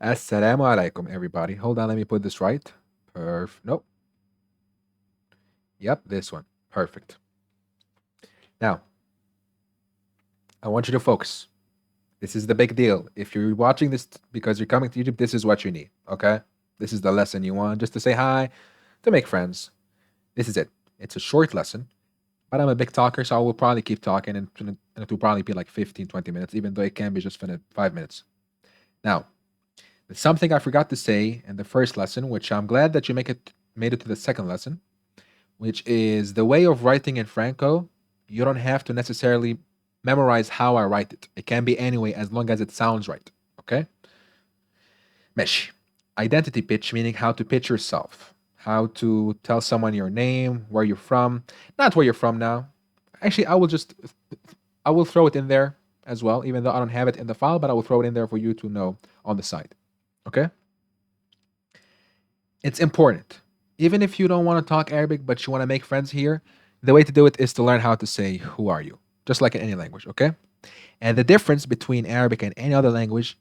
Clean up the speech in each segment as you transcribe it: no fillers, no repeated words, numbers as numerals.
Assalamu alaikum, everybody. Hold on, let me put this right. Nope. Yep, this one. Perfect. Now, I want you to focus. This is the big deal. If you're watching this because you're coming to Egypt, this is what you need, okay? This is the lesson you want just to say hi, to make friends. This is it. It's a short lesson, but I'm a big talker, so I will probably keep talking and it will probably be like 15, 20 minutes, even though it can be just 5 minutes. Now, there's something I forgot to say in the first lesson, which I'm glad that you made it to the second lesson, which is the way of writing in Franco. You don't have to necessarily memorize how I write it. It can be anyway as long as it sounds right. Okay? Mesh. Identity pitch, meaning how to pitch yourself, how to tell someone your name, where you're from. Not where you're from now. Actually, I will throw it in there as well, even though I don't have it in the file, but I will throw it in there for you to know on the side. Okay? It's important. Even if you don't want to talk Arabic, but you want to make friends here, the way to do it is to learn how to say, "Who are you?" Just like in any language, okay? And the difference between Arabic and any other language,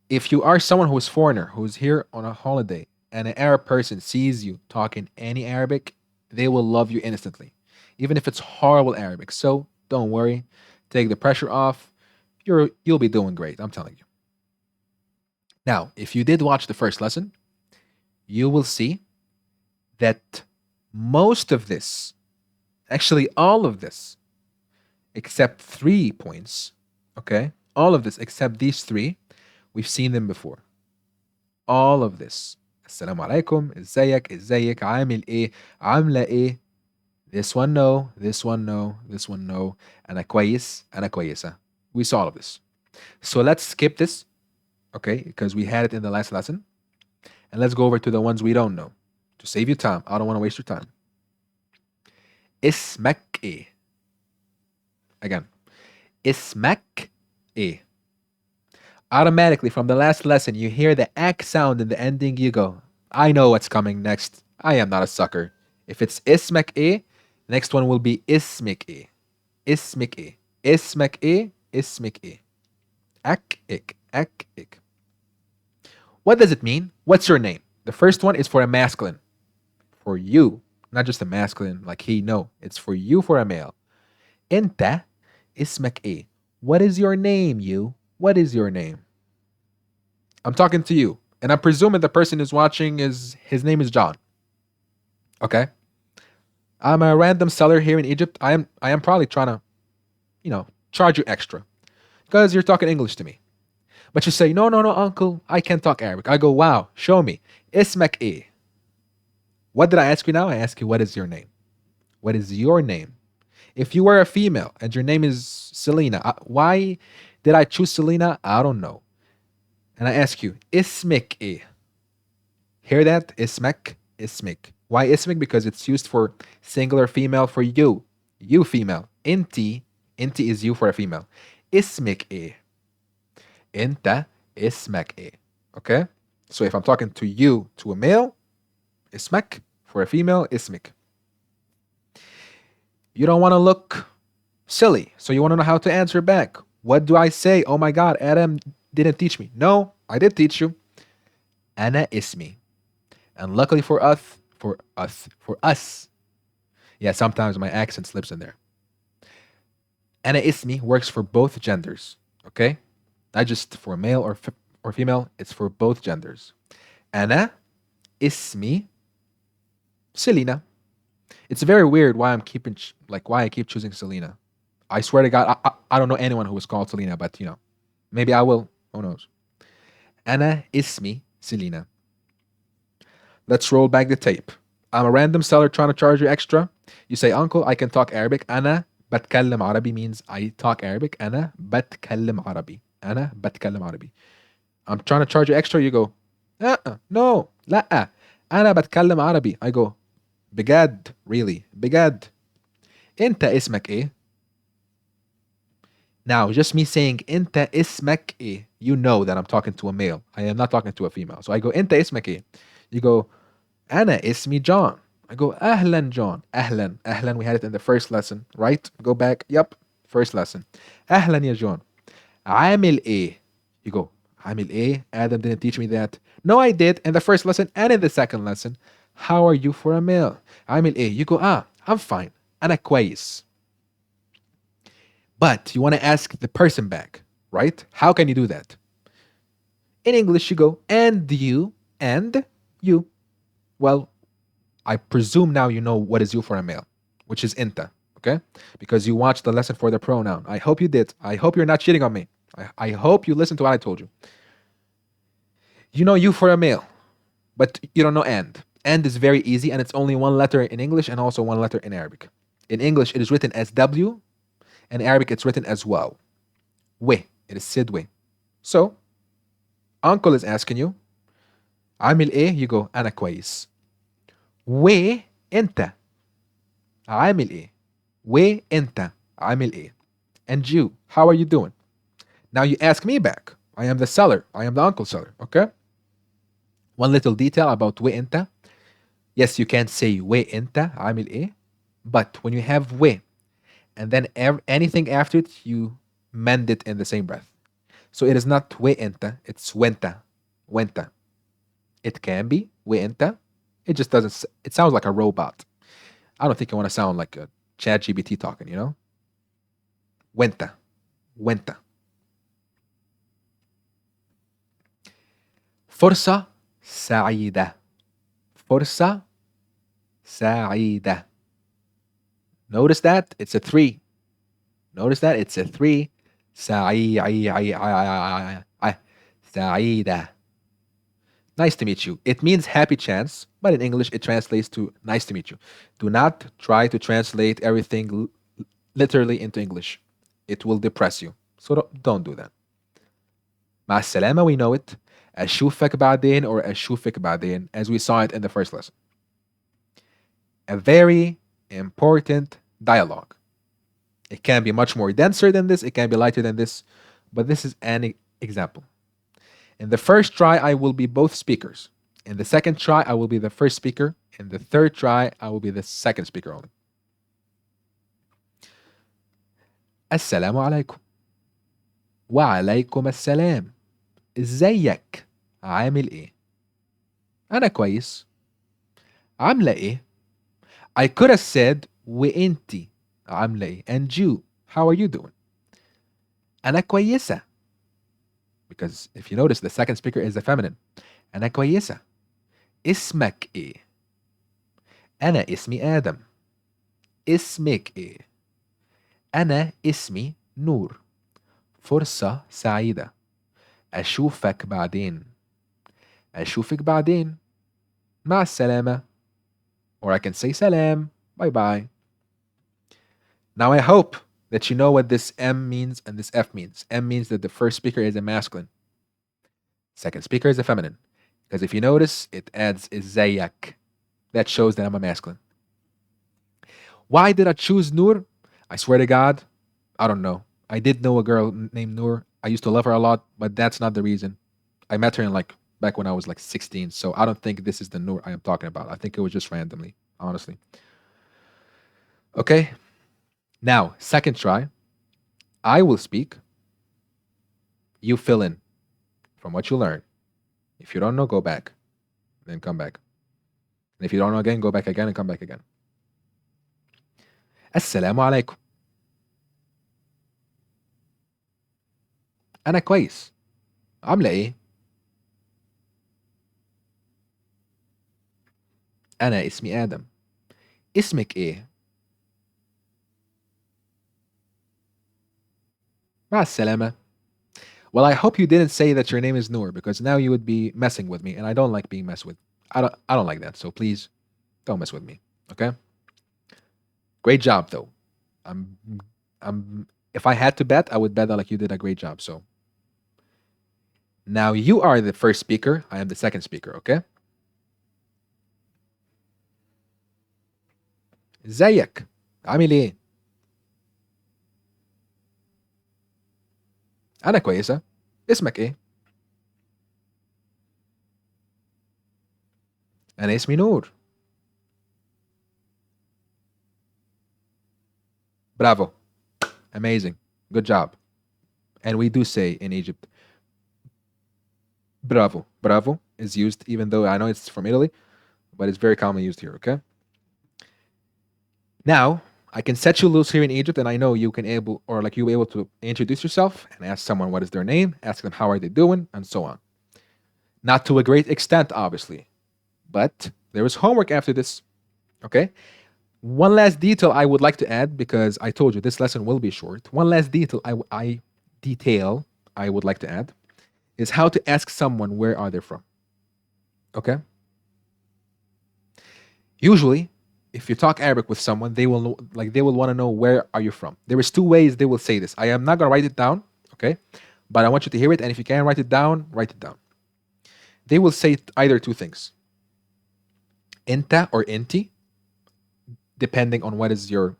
if you are someone who is foreigner, who's here on a holiday, and an Arab person sees you talking any Arabic, they will love you instantly, even if it's horrible Arabic. So don't worry, take the pressure off. You'll be doing great, I'm telling you. Now, if you did watch the first lesson, you will see that most of this, actually all of this, except 3 points, okay? All of this except these three, we've seen them before. All of this. Assalamu alaikum, ازيك, عامل ايه, عاملة ايه. This one no, this one no, this one no. أنا كويس, أنا كويسة. We saw all of this. So let's skip this, okay? Because we had it in the last lesson. And let's go over to the ones we don't know. To save you time. I don't want to waste your time. اسمك ايه? Again. اسمك ايه? Automatically from the last lesson, you hear the ak sound in the ending, you go, I know what's coming next. I am not a sucker. If it's اسمك ايه, next one will be اسمك ايه. اسمك ايه. اسمك ايه. اسمك ايه. Ak ik. Ak ik. What does it mean? What's your name? The first one is for a masculine. For you. Not just a masculine like he, no. It's for you for a male. انت اسمك ايه? What is your name, you? What is your name? I'm talking to you. And I'm presuming the person who's watching is his name is John. Okay? I'm a random seller here in Egypt. I am probably trying to, charge you extra. Because you're talking English to me. But you say, no, no, no, uncle, I can't talk Arabic. I go, wow, show me. Ismak e. What did I ask you now? I ask you, what is your name? What is your name? If you were a female and your name is Selena, why did I choose Selena? I don't know. And I ask you, ismik e. Hear that? Ismek, ismik. Why ismik? Because it's used for singular female for you. You female. Inti is you for a female. Ismik e. Inta ismek e. Okay? So if I'm talking to you, to a male, ismek. For a female, ismik. You don't want to look silly, so you want to know how to answer back. What do I say? Oh my God, Adam didn't teach me. No, I did teach you. Ana ismi. And luckily for us. Yeah, sometimes my accent slips in there. Ana ismi works for both genders, okay? Not just for male or female, it's for both genders. Ana ismi Selena. It's very weird why why I keep choosing Selena. I swear to God, I don't know anyone who was called Selena, but maybe I will. Who knows? Ana ismi Selena. Let's roll back the tape. I'm a random seller trying to charge you extra. You say, Uncle, I can talk Arabic. أنا بتكلم عربي means I talk Arabic. أنا بتكلم عربي. أنا بتكلم عربي. I'm trying to charge you extra. You go, no, لا. أنا بتكلم عربي. I go, بجد, really, بجد. أنت اسمك إيه? Now, just me saying أنت اسمك إيه, you know that I'm talking to a male. I am not talking to a female. So I go, أنت اسمك إيه? You go, أنا اسمي John. I go, أهلا John. أهلا. أهلا, we had it in the first lesson, right? Go back. Yep, first lesson. أهلا يا John. عامل إيه? You go, عامل ايه? Adam didn't teach me that. No, I did in the first lesson and in the second lesson. How are you for a male? عامل ايه? You go, I'm fine. أنا كويس. But you want to ask the person back, right? How can you do that? In English, you go, and you. Well, I presume now you know what is you for a male, which is inta, okay? Because you watched the lesson for the pronoun. I hope you did. I hope you're not cheating on me. I hope you listened to what I told you. You know you for a male, but you don't know and. And is very easy, and it's only one letter in English and also one letter in Arabic. In English, it is written as W. In Arabic, it's written as waw. We. It is said we. So, uncle is asking you, عامل ايه? You go, أنا كويس. وانت عامل ايه؟ وانت عامل ايه? And you, how are you doing? Now you ask me back. I am the seller. I am the uncle seller, okay? One little detail about وانت. Yes, you can say وانت عامل ايه? But when you have we and then anything after it, you mend it in the same breath. So it is not وانت, it's وانت. وانت. It can be وانت. It just doesn't, it sounds like a robot. I don't think I want to sound like a chat GBT talking, you know? وانت. وانت. فرصة سعيدة. فرصة سعيدة. Notice that it's a three. Notice that it's a three. سعيدة. Nice to meet you. It means happy chance, but in English it translates to nice to meet you. Do not try to translate everything literally into English. It will depress you. So don't do that. مع السلامة, we know it. أشوفك بعدين or أشوفك بعدين, as we saw it in the first lesson. A very important dialogue. It can be much more denser than this, it can be lighter than this, but this is an example. In the first try, I will be both speakers. In the second try, I will be the first speaker. In the third try, I will be the second speaker only. السلام عليكم. وعليكم السلام. ازيك؟ عامل ايه؟ أنا كويس. عاملة ايه؟ I could have said وانتي عاملة ايه? And you, how are you doing? أنا كويسة. Because if you notice, the second speaker is the feminine. أنا كويسة. اسمك ايه؟ أنا اسمي آدم. اسمك ايه؟ أنا اسمي نور. فرصة سعيدة. أشوفك بعدين. أشوفك بعدين. مع السلامة. Or I can say salam. Bye bye. Now I hope that you know what this M means and this F means. M means that the first speaker is a masculine. Second speaker is a feminine. Because if you notice, it adds ازيك. That shows that I'm a masculine. Why did I choose Noor? I swear to God, I don't know. I did know a girl named Noor. I used to love her a lot, but that's not the reason. I met her in like back when I was like 16, so I don't think this is the Noor I am talking about. I think it was just randomly, honestly. Okay. Now, second try. I will speak. You fill in from what you learn. If you don't know, go back. Then come back. And if you don't know again, go back again and come back again. السلام عليكم. أنا كويس. عاملة إيه؟ أنا اسمي آدم. اسمك إيه؟ مع السلامة. Well, I hope you didn't say that your name is Noor because now you would be messing with me, and I don't like being messed with. I don't like that. So please don't mess with me. Okay? Great job though. I'm I'm if I had to bet, I would bet that like you did a great job. So now you are the first speaker, I am the second speaker, okay? ازيك؟ عامل ايه؟ أنا كويسة. اسمك ايه؟ أنا اسمي نور. Bravo. Amazing. Good job. And we do say in Egypt, Bravo. Bravo is used, even though I know it's from Italy, but it's very commonly used here, okay? Now, I can set you loose here in Egypt, and I know you can able, or like you'll be able to introduce yourself and ask someone what is their name, ask them how are they doing, and so on. Not to a great extent, obviously, but there is homework after this, okay? One last detail I would like to add, because I told you this lesson will be short. One last detail I would like to add is how to ask someone where are they from. Okay? Usually, if you talk Arabic with someone, they will know, like they will want to know where are you from. There is two ways they will say this. I am not gonna write it down, okay? But I want you to hear it, and if you can write it down, write it down. They will say either two things. Inta or inti, depending on what is your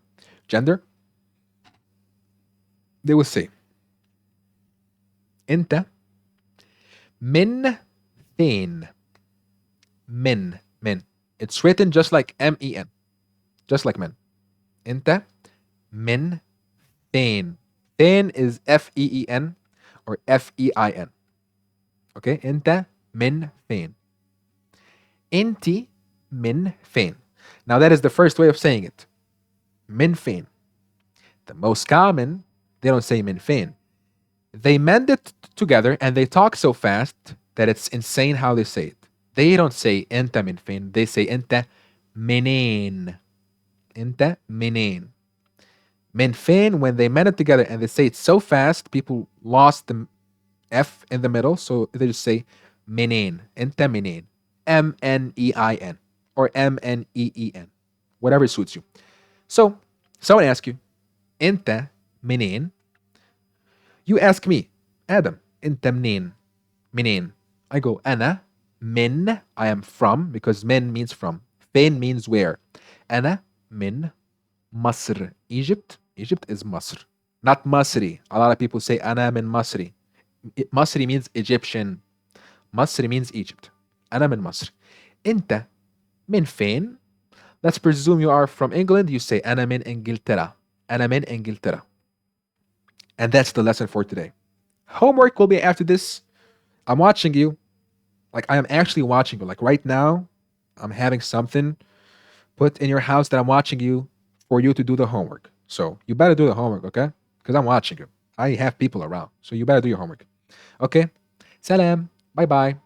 gender. They will say Inta min thin. Min. It's written just like men, just like men. Inta min thin. Thin is F-E-E-N or F-E-I-N. Okay? Inta min thin. Inti min thin. Now that is the first way of saying it. Min thin. The most common, they don't say min thin. They mend it together and they talk so fast that it's insane how they say it. They don't say enta min fin, they say enta minin. Enta minin. Min fin, when they mend it together and they say it so fast, people lost the F in the middle, so they just say minin. Enta minin. M-N-E-I-N or M-N-E-E-N. Whatever suits you. So, someone asks you, enta minin. You ask me, Adam, انت منين? منين? I go, أنا من, I am from, because من means from. فين means where. أنا من مصر. Egypt. Egypt is مصر. Not Masri. A lot of people say أنا من مصري. Masri means Egyptian. Masri means Egypt. أنا من مصر. أنت من فين? Let's presume you are from England. You say أنا من إنجلترا. أنا من إنجلترا. And that's the lesson for today. Homework will be after this. I'm watching you. Like, I am actually watching you. Like, right now, I'm having something put in your house that I'm watching you for you to do the homework. So, you better do the homework, okay? Because I'm watching you. I have people around. So, you better do your homework. Okay? Salam. Bye bye.